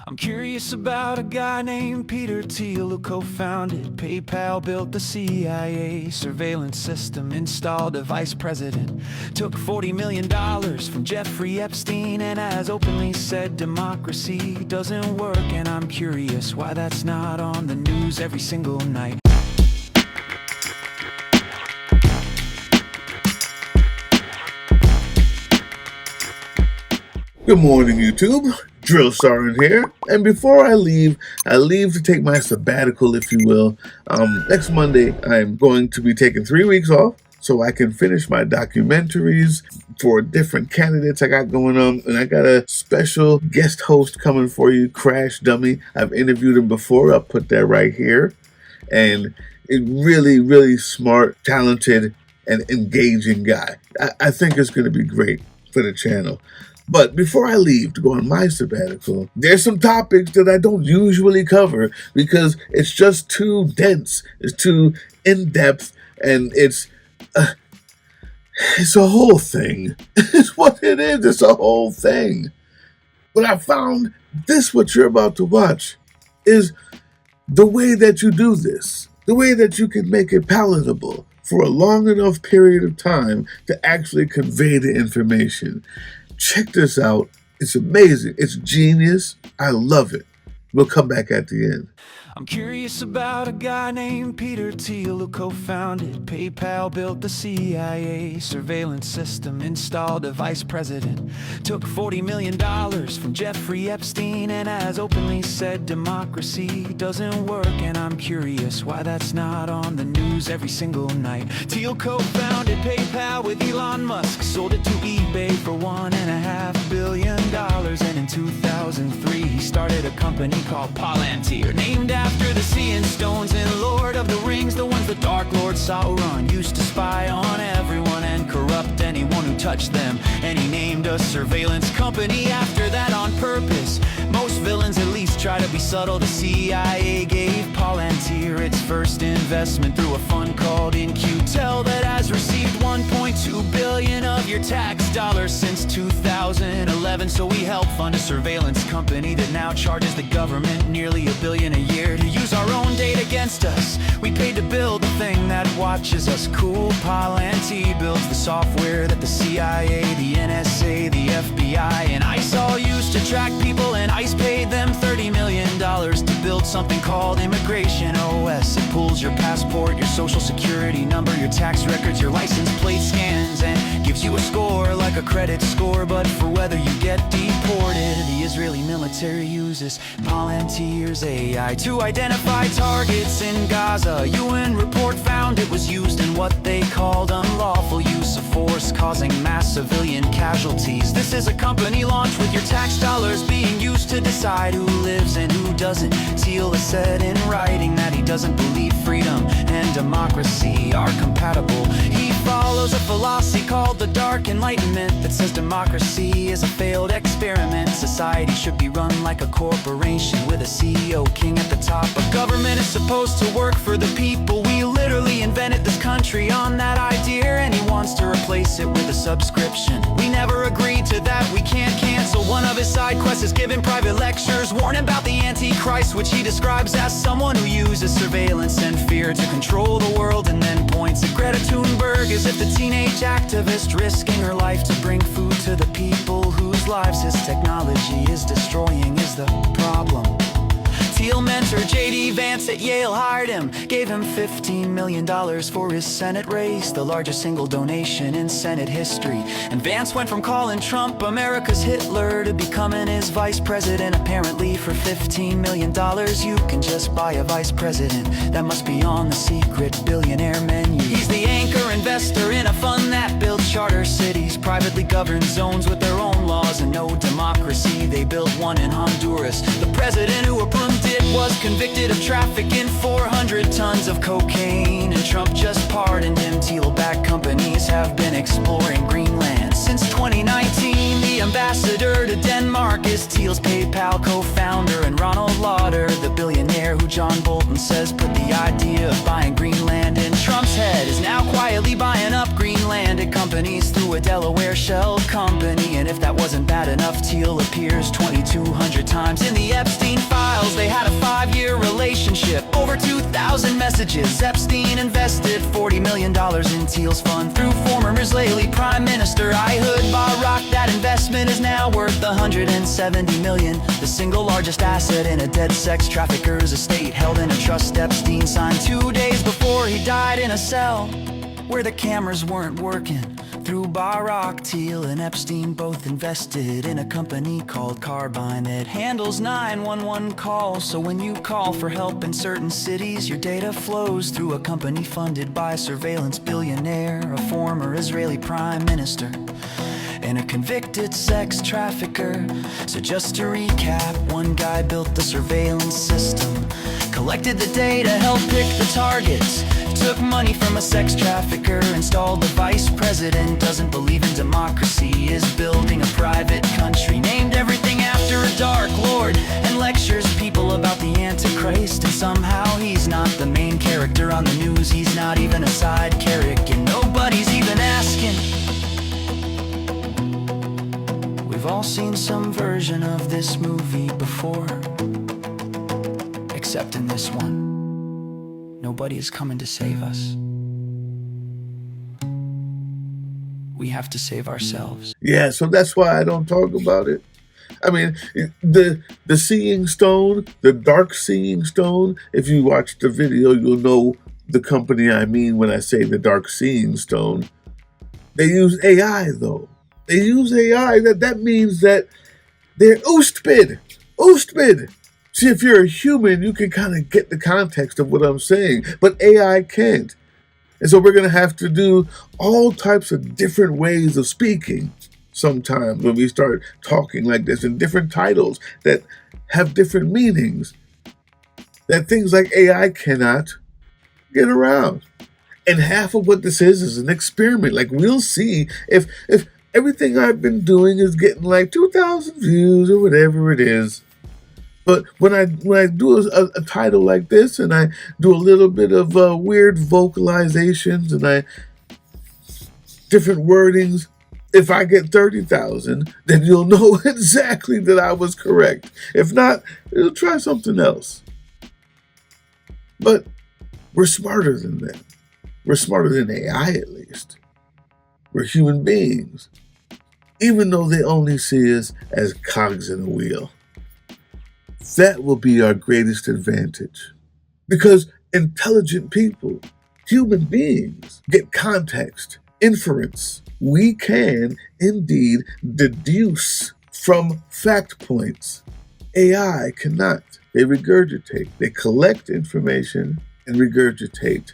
I'm curious about a guy named Peter Thiel who co-founded PayPal, built the CIA surveillance system, installed a vice president, took $40 million from Jeffrey Epstein, and has openly said democracy doesn't work. And I'm curious why that's not on the news every single night. Good morning, YouTube. Drill Sauron here. And before I leave to take my sabbatical, if you will. Next Monday, I'm going to be taking 3 weeks off so I can finish my documentaries for different candidates I got going on. And I got a special guest host coming for you, Crash Dummy. I've interviewed him before. I'll put that right here. And a really, really smart, talented, and engaging guy. I think it's going to be great for the channel. But before I leave to go on my sabbatical, there's some topics that I don't usually cover because it's just too dense, it's too in-depth, and it's a whole thing. It's what it is, it's a whole thing. But I found this, what you're about to watch, is the way that you do this, the way that you can make it palatable for a long enough period of time to actually convey the information. Check this out. It's amazing. It's genius. I love it. We'll come back at the end. I'm curious about a guy named Peter Thiel who co-founded PayPal, built the CIA surveillance system, installed a vice president, took $40 million from Jeffrey Epstein, and has openly said democracy doesn't work. And I'm curious why that's not on the news every single night. Thiel co-founded PayPal with Elon Musk, sold it to eBay for $1.5 billion, and in 2003 he started a company called Palantir, named after the sea and stones in Lord of the Rings, the ones the Dark Lord Sauron used to spy on everyone and corrupt anyone who touched them. And he named a surveillance company after that on purpose. Most villains at least try to be subtle. The CIA gave Palantir its first investment through a fund called Incompatible that has received $1.2 billion of your tax dollars since 2011. So we help fund a surveillance company that now charges the government nearly $1 billion a year to use our own data against us. We paid to build the thing that watches us. Cool. Palantir builds the software that the CIA, the NSA, the FBI, and ICE all use to track people, and ICE paid them $30 million to build something called Immigration OS. It pulls your passport, your social security number, your tax records, your license plate scans, and gives you a score like a credit score, but for whether you get deported. The Israeli military uses Palantir's AI to identify targets in Gaza. UN report found it was used in what they called unlawful use of force, causing mass civilian casualties. This is a company launched with your tax dollars being used to decide who lives and who doesn't. Thiel has said in writing that he doesn't believe freedom and democracy are compatible. He follows a philosophy called the Dark Enlightenment that says democracy is a failed experiment. Society should be run like a corporation with a CEO king at the top. A government is supposed to work for the people. We literally invented this country on that idea, and he wants to replace it with a subscription. We never agreed to that, we can't cancel. One of his side quests is giving private lectures, warning about the Antichrist, which he describes as someone who uses surveillance and fear to control the world, and then points at Greta Thunberg as if the teenage activist risking her life to bring food to the people whose lives his technology is destroying is the problem. Thiel mentor JD Vance at Yale hired him, gave him $15 million for his Senate race, the largest single donation in Senate history. And Vance went from calling Trump America's Hitler to becoming his vice president. Apparently for $15 million you can just buy a vice president. That must be on the secret billionaire menu. He's the anchor investor in a fund that builds charter cities, privately governed zones with their own laws and no democracy. They built one in Honduras. The president who approved it was convicted of trafficking 400 tons of cocaine, and Trump just pardoned him. Thiel-backed companies have been exploring Greenland since 2019. The ambassador to Denmark is Thiel's PayPal co-founder, and Ronald Lauder, the billionaire who John Bolton says put the idea of buying Greenland in Trump's head, is now quietly secretly buying up Greenlandic companies through a Delaware shell company. And if that wasn't bad enough, Thiel appears 2,200 times in the Epstein files. They had a 5-year relationship, over 2,000 messages. Epstein invested $40 million in Thiel's fund through former Israeli Prime Minister Ehud Barak. That investment is now worth $170 million. The single largest asset in a dead sex trafficker's estate, held in a trust Epstein signed 2 days before he died in a cell where the cameras weren't working. Through Barak, Thiel and Epstein both invested in a company called Carbine that handles 911 calls. So when you call for help in certain cities, your data flows through a company funded by a surveillance billionaire, a former Israeli prime minister, and a convicted sex trafficker. So just to recap, one guy built the surveillance system, collected the data, helped pick the targets, took money from a sex trafficker, installed the vice president, doesn't believe in democracy, is building a private country, named everything after a dark lord, and lectures people about the Antichrist. And somehow he's not the main character on the news, he's not even a side character, and nobody's even asking. We've all seen some version of this movie before, except in this one. Nobody is coming to save us. We have to save ourselves. Yeah, so that's why I don't talk about it. I mean, the seeing stone, the dark seeing stone, if you watch the video, you'll know the company I mean when I say the dark seeing stone. They use AI, though. They use AI. That means that they're oostbid. See, if you're a human, you can kind of get the context of what I'm saying, but AI can't. And so we're going to have to do all types of different ways of speaking sometimes when we start talking like this, and different titles that have different meanings that things like AI cannot get around. And half of what this is an experiment. Like, we'll see if everything I've been doing is getting like 2,000 views or whatever it is. But when I do a title like this, and I do a little bit of weird vocalizations and different wordings, if I get 30,000, then you'll know exactly that I was correct. If not, you'll try something else. But we're smarter than that. We're smarter than AI, at least. We're human beings, even though they only see us as cogs in a wheel. That will be our greatest advantage, because intelligent people, human beings, get context, inference. We can indeed deduce from fact points. AI cannot. They regurgitate. They collect information and regurgitate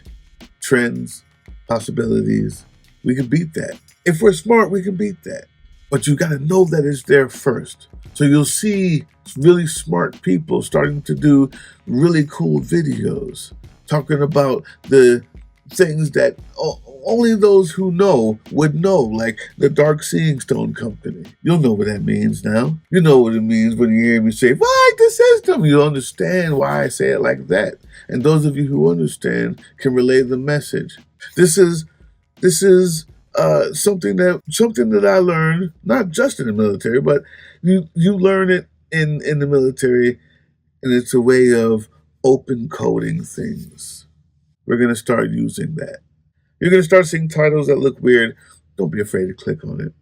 trends, possibilities. We can beat that. If we're smart, we can beat that. But you got to know that it's there first. So you'll see really smart people starting to do really cool videos talking about the things that only those who know would know, like the Dark Seeing Stone Company. You'll know what that means now. You know what it means when you hear me say, fight the system. You'll understand why I say it like that. And those of you who understand can relay the message. This is something that I learned, not just in the military, but you learn it in the military, and it's a way of open coding things. We're going to start using that. You're going to start seeing titles that look weird. Don't be afraid to click on it.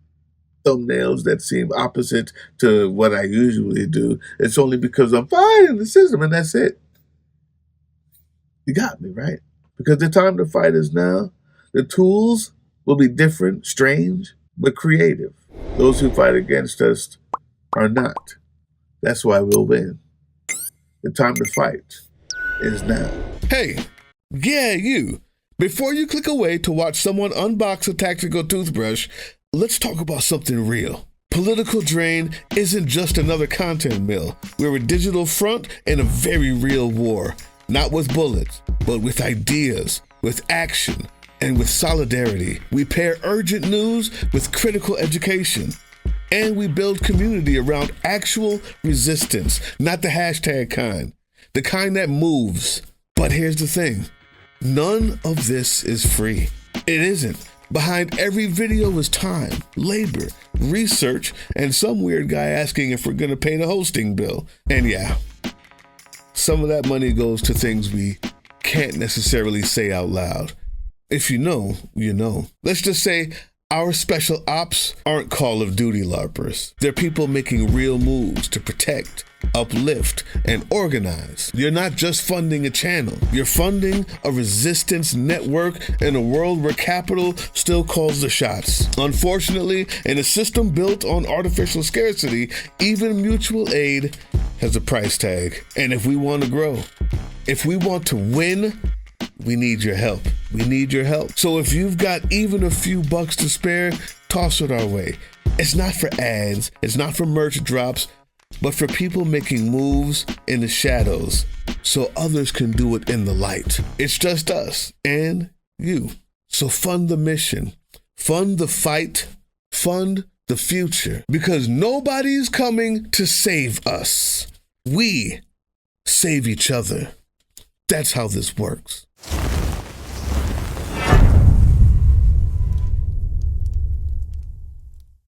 Thumbnails that seem opposite to what I usually do. It's only because I'm fighting the system, and that's it. You got me, right? Because the time to fight is now. The tools will be different, strange, but creative. Those who fight against us are not. That's why we'll win. The time to fight is now. Hey, yeah, you. Before you click away to watch someone unbox a tactical toothbrush, let's talk about something real. Political Drain isn't just another content mill. We're a digital front in a very real war. Not with bullets, but with ideas, with action, and with solidarity. We pair urgent news with critical education. And we build community around actual resistance, not the hashtag kind. The kind that moves. But here's the thing. None of this is free. It isn't. Behind every video is time, labor, research, and some weird guy asking if we're gonna pay the hosting bill. And yeah, some of that money goes to things we can't necessarily say out loud. If you know, you know. Let's just say our special ops aren't Call of Duty LARPers. They're people making real moves to protect, uplift, and organize. You're not just funding a channel. You're funding a resistance network in a world where capital still calls the shots. Unfortunately, in a system built on artificial scarcity, even mutual aid has a price tag. And if we want to grow, if we want to win, we need your help. We need your help. So if you've got even a few bucks to spare, toss it our way. It's not for ads, it's not for merch drops, but for people making moves in the shadows so others can do it in the light. It's just us and you. So fund the mission, fund the fight, fund the future, because nobody's coming to save us. We save each other. That's how this works.